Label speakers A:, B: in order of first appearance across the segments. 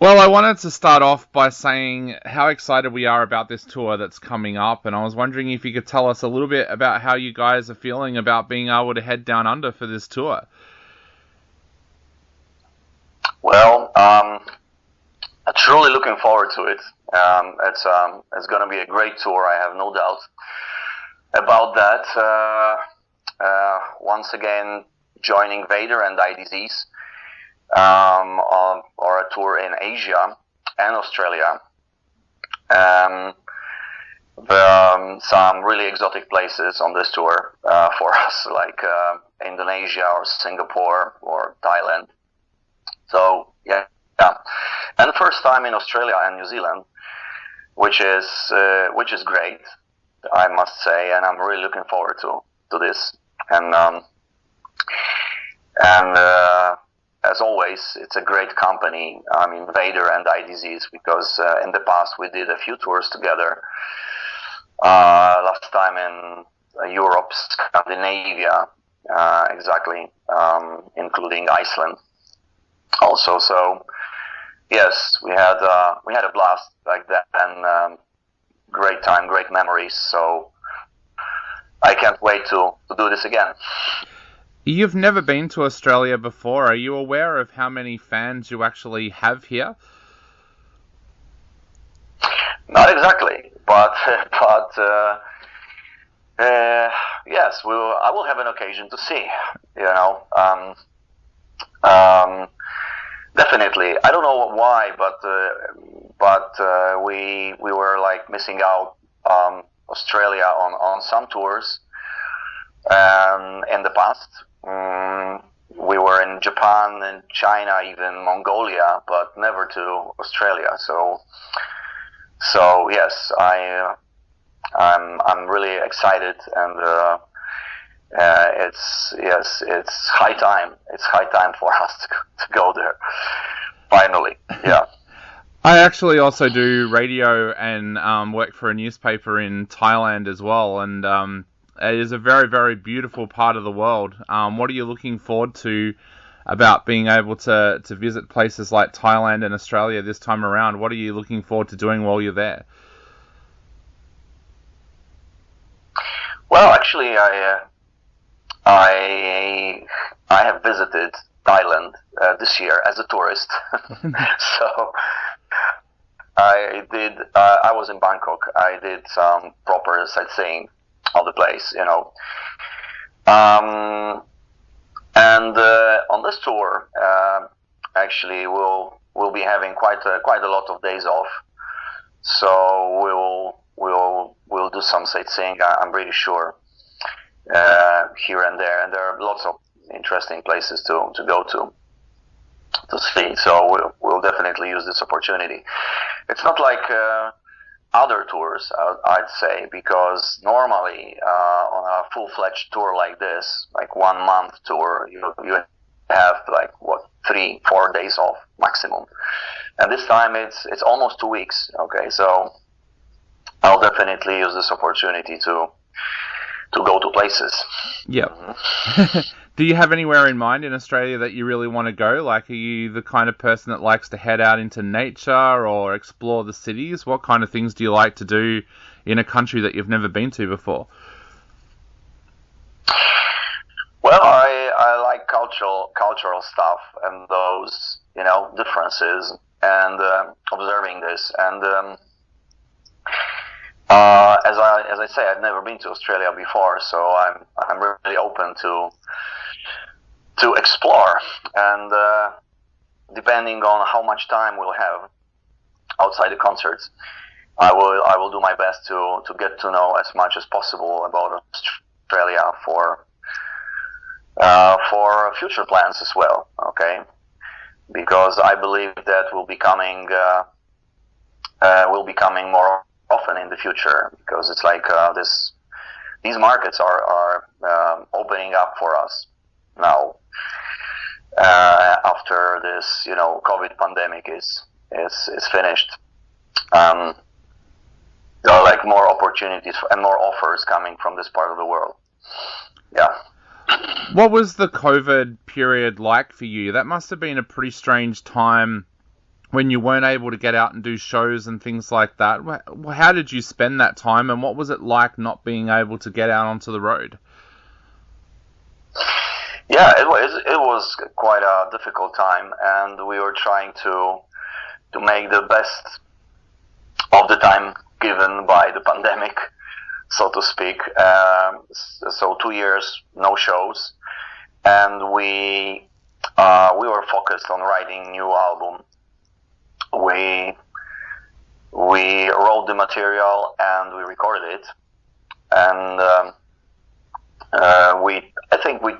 A: Well, I wanted to start off by saying how excited we are about this tour that's coming up, and I was wondering if you could tell us a little bit about how you guys are feeling about being able to head down under for this tour.
B: Well, I'm truly looking forward to it. It's going to be a great tour. I have no doubt about that. Once again, joining Vader and IDZs, or a tour in Asia and Australia. Some really exotic places on this tour for us, like Indonesia or Singapore or Thailand. So yeah, and the first time in Australia and New Zealand, which is great, I must say, and I'm really looking forward to this. And as always, it's a great company. I mean, Vader and IDZs, because in the past we did a few tours together. Last time in Europe, Scandinavia, exactly, including Iceland also. So yes, we had a blast back then, and great time, great memories. So I can't wait to do this again.
A: You've never been to Australia before. Are you aware of how many fans you actually have here?
B: Not exactly, but yes, I will have an occasion to see. You know, definitely. I don't know why, but we were like missing out Australia on some tours in the past. We were in Japan and China, even Mongolia, but never to Australia. So yes, I'm really excited, and it's high time. It's high time for us to go there. Finally, yeah.
A: I actually also do radio and work for a newspaper in Thailand as well, and it is a very, very beautiful part of the world. What are you looking forward to about being able to visit places like Thailand and Australia this time around? What are you looking forward to doing while you're there?
B: Well, actually, I have visited Thailand this year as a tourist. So I did. I was in Bangkok. I did some proper sightseeing of the place, you know. And on this tour, actually, we'll be having quite a lot of days off. So we'll do some sightseeing. I'm pretty sure here and there, and there are lots of interesting places to go to see. So we'll definitely use this opportunity. It's not like other tours, I'd say, because normally on a full-fledged tour like this, like 1 month tour, you have like 3-4 days off maximum, and this time it's almost 2 weeks. Okay, so I'll definitely use this opportunity to go to places.
A: Yeah. Mm-hmm. Do you have anywhere in mind in Australia that you really want to go? Like, are you the kind of person that likes to head out into nature or explore the cities? What kind of things do you like to do in a country that you've never been to before?
B: Well, I like cultural stuff and those, you know, differences, and observing this. And as I say, I've never been to Australia before, so I'm really open to explore, and depending on how much time we'll have outside the concerts, I will do my best to get to know as much as possible about Australia for future plans as well. Okay, because I believe that will be coming more often in the future, because it's like these markets are opening up for us now, after this, you know, COVID pandemic is finished. There are like more opportunities and more offers coming from this part of the world. Yeah.
A: What was the COVID period like for you? That must have been a pretty strange time when you weren't able to get out and do shows and things like that. How did you spend that time, and what was it like not being able to get out onto the road?
B: Yeah, it was quite a difficult time, and we were trying to make the best of the time given by the pandemic, so to speak. So 2 years, no shows, and we were focused on writing new album. We wrote the material and we recorded it, and I think we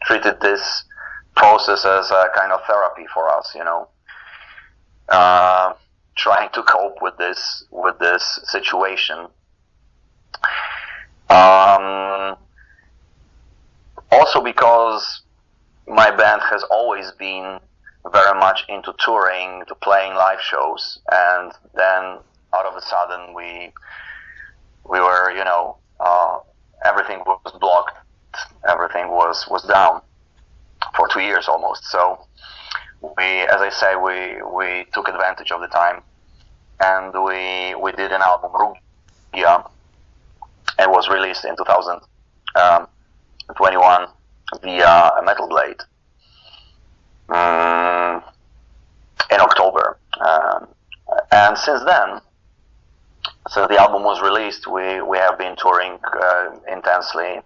B: treated this process as a kind of therapy for us, trying to cope with this situation. Also because my band has always been very much into touring, to playing live shows, and then out of a sudden we were, everything was blocked, everything was down for 2 years almost. So as I say, we took advantage of the time, and we did an album, Rugia. It was released in 2021 via Metal Blade. In October, and since then, since the album was released, we have been touring intensely.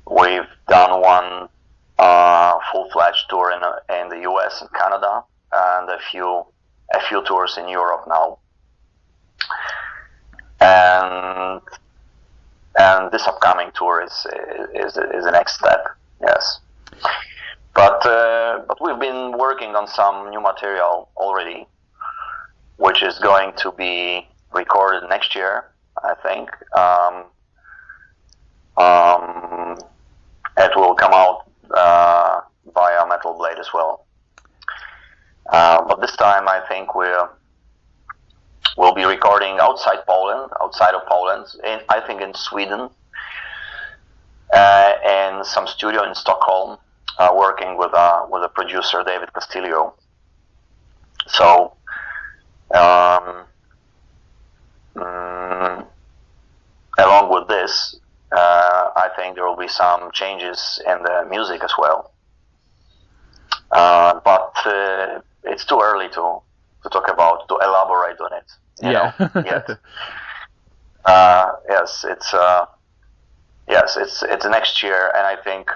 B: We've done one full-fledged tour in the US and Canada, and a few tours in Europe now. And this upcoming tour is the next step. Yes. But we've been working on some new material already, which is going to be recorded next year, I think. It will come out via Metal Blade as well. But this time, I think we'll be recording outside of Poland, I think in Sweden, in some studio in Stockholm. Working with a producer, David Castillo. So, along with this, I think there will be some changes in the music as well. But it's too early to elaborate on it.
A: Yeah.
B: Yet. It's next year, and I think.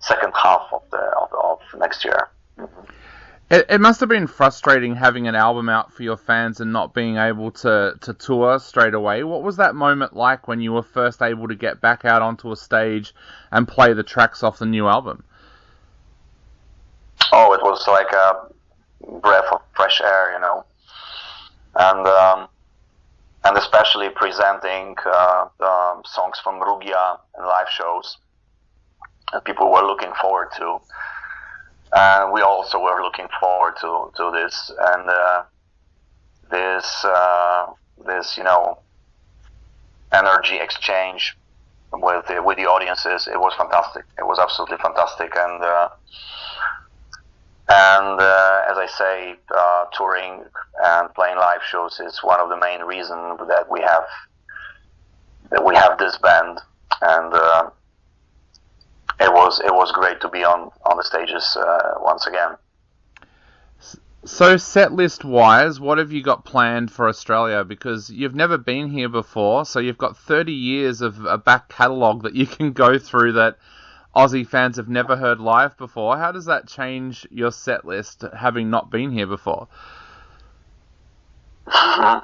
B: Second half of next year. Mm-hmm.
A: It must have been frustrating having an album out for your fans and not being able to tour straight away. What was that moment like when you were first able to get back out onto a stage and play the tracks off the new album?
B: Oh, it was like a breath of fresh air, and especially presenting songs from Rugia and live shows. And people were looking forward to, and we also were looking forward to this, and this energy exchange with the audiences. It was fantastic. It was absolutely fantastic, and as I say, touring and playing live shows is one of the main reasons that we have this band, and. It was great to be on the stages once again.
A: So set list wise, what have you got planned for Australia? Because you've never been here before, so you've got 30 years of a back catalogue that you can go through that Aussie fans have never heard live before. How does that change your set list, having not been here before?
B: Yeah,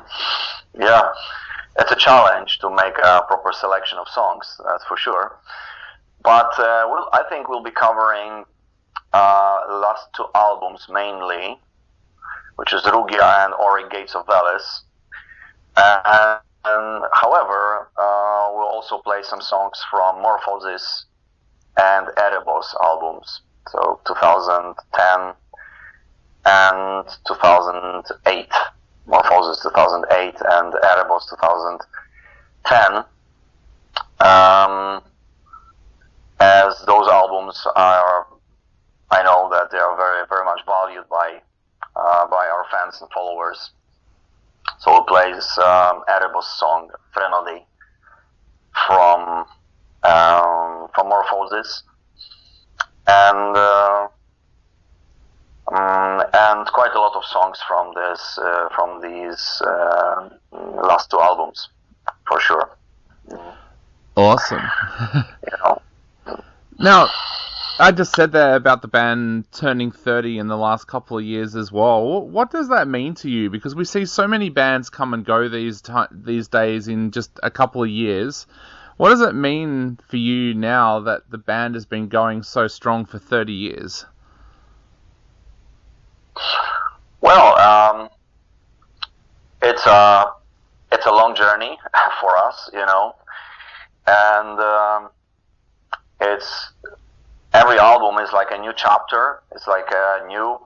B: it's a challenge to make a proper selection of songs, that's for sure. But I think we'll be covering last two albums mainly, which is Rugia and Ori Gates of Veles. And however, we'll also play some songs from Morphosis and Erebos albums, so 2010 and 2008. Morphosis 2008 and Erebos 2010. As those albums are, I know that they are very, very much valued by by our fans and followers. So we'll play this Erebos song, Frenody, from Morphosis, and quite a lot of songs from these last two albums, for sure.
A: Awesome.
B: You know.
A: Now, I just said there about the band turning 30 in the last couple of years as well. What does that mean to you? Because we see so many bands come and go these days in just a couple of years. What does it mean for you now that the band has been going so strong for 30 years?
B: Well, it's a long journey for us, you know, and it's every album is like a new chapter. It's like a new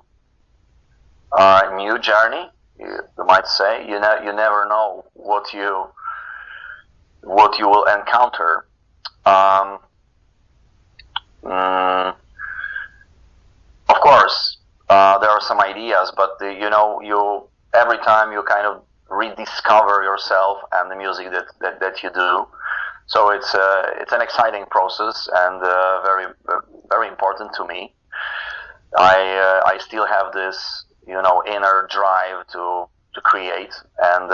B: journey. You might say. You never know what you will encounter. Of course, there are some ideas, but every time you kind of rediscover yourself and the music that you do. So it's an exciting process and very very important to me. I still have this inner drive to create, and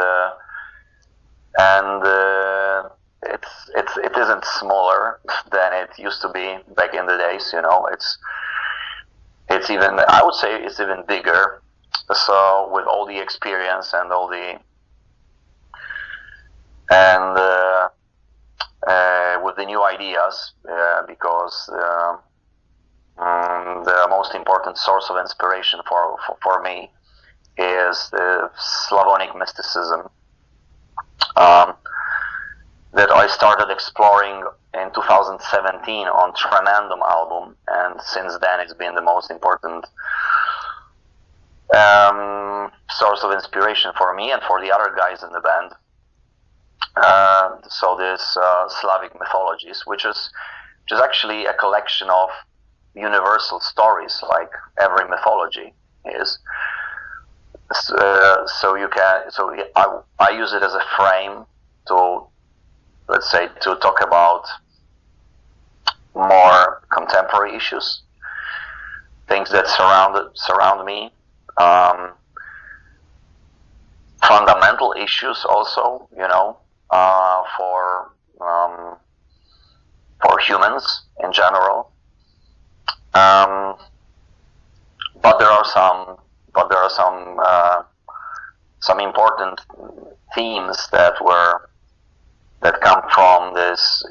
B: it isn't smaller than it used to be back in the days. It's even, I would say it's even bigger. So with all the experience and all the with the new ideas, because the most important source of inspiration for me is the Slavonic mysticism that I started exploring in 2017 on Tranandum album, and since then it's been the most important source of inspiration for me and for the other guys in the band. So this Slavic mythologies, which is actually a collection of universal stories, like every mythology is. So I use it as a frame to, let's say, to talk about more contemporary issues, things that surround me, fundamental issues also, for humans in general. But there are some important themes that come from this,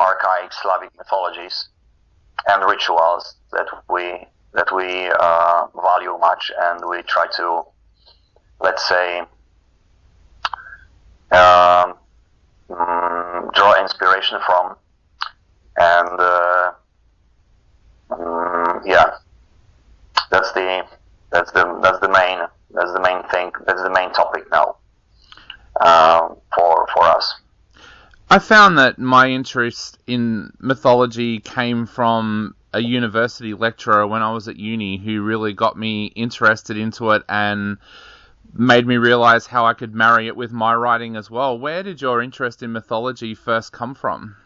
B: archaic Slavic mythologies and rituals that we value much, and we try to, let's say, draw inspiration from, and that's the main thing. That's the main topic now for us.
A: I found that my interest in mythology came from a university lecturer when I was at uni, who really got me interested into it and made me realize how I could marry it with my writing as well. Where did your interest in mythology first come from?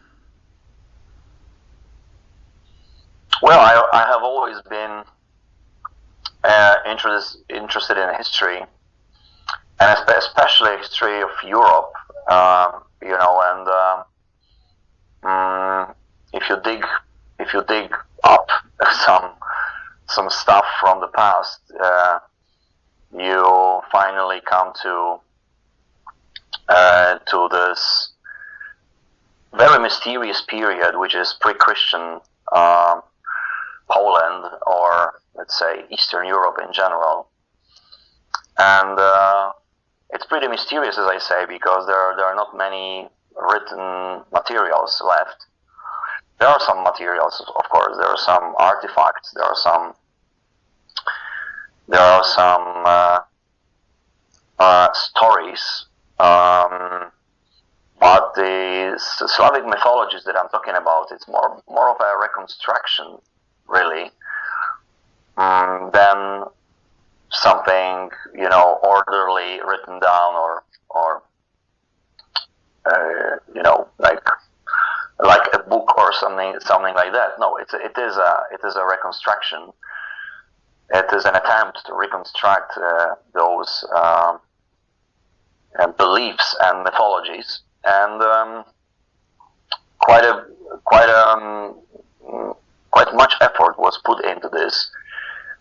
B: Well, I have always been interested in history, and especially history of Europe. And if you dig up some stuff from the past, you finally come to this very mysterious period, which is pre-Christian Poland, or let's say Eastern Europe in general. And it's pretty mysterious, as I say, because there are not many written materials left. There are some materials, of course. There are some artifacts. There are some stories. But the Slavic mythologies that I'm talking about, it's more of a reconstruction, really, than something, orderly written down, or like a book or something like that. No, it is a reconstruction. It is an attempt to reconstruct those beliefs and mythologies, and quite much effort was put into this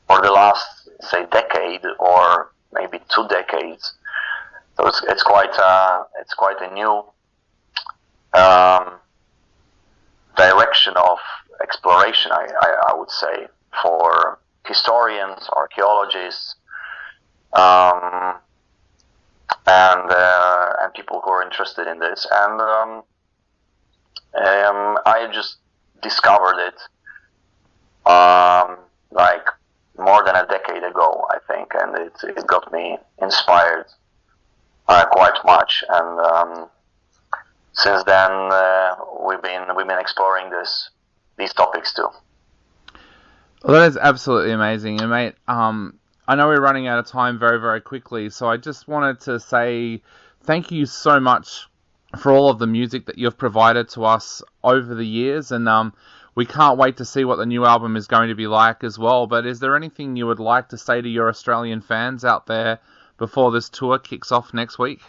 B: for the last, say, decade or maybe 2 decades. So it's quite a new direction of exploration, I would say, for historians, archaeologists, and people who are interested in this. And I just discovered it like more than a decade ago, I think, and it got me inspired quite much. And since then, we've been exploring these topics too.
A: Well, that is absolutely amazing, and mate, I know we're running out of time very, very quickly, so I just wanted to say thank you so much for all of the music that you've provided to us over the years, and we can't wait to see what the new album is going to be like as well. But is there anything you would like to say to your Australian fans out there before this tour kicks off next week?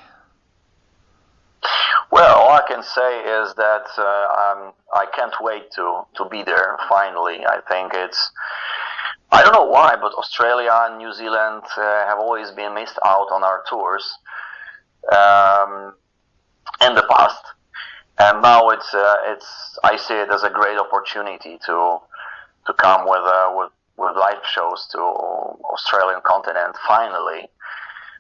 B: Well, all I can say is that I can't wait to be there finally. I think I don't know why, but Australia and New Zealand have always been missed out on our tours in the past, and now I see it as a great opportunity to come with live shows to Australian continent finally,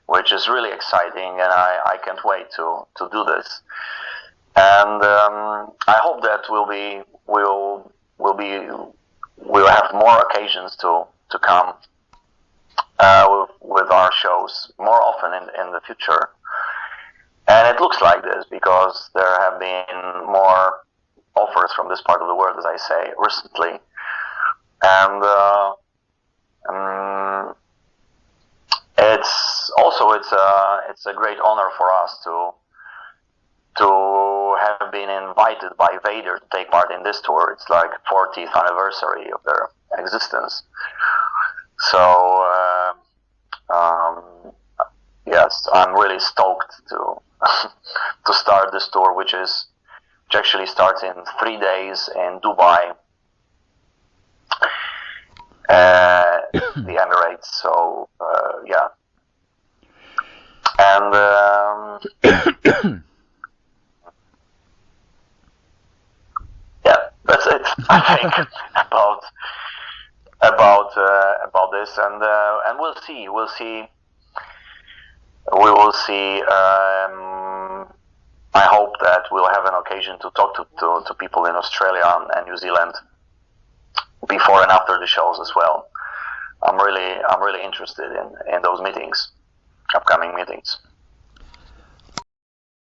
B: which is really exciting, and I can't wait to do this. And I hope that we'll have more occasions to come with our shows more often in the future. And it looks like this because there have been more offers from this part of the world, as I say, recently. And it's a great honor for us to have been invited by Vader to take part in this tour. It's like 40th anniversary of their existence. So yes, I'm really stoked to to start this tour, which actually starts in 3 days in Dubai, the Emirates. So yeah, and yeah, that's it. I think about this, and we'll see. We will see. I hope that we'll have an occasion to talk to people in Australia and New Zealand before and after the shows as well. I'm really interested in those meetings, upcoming meetings.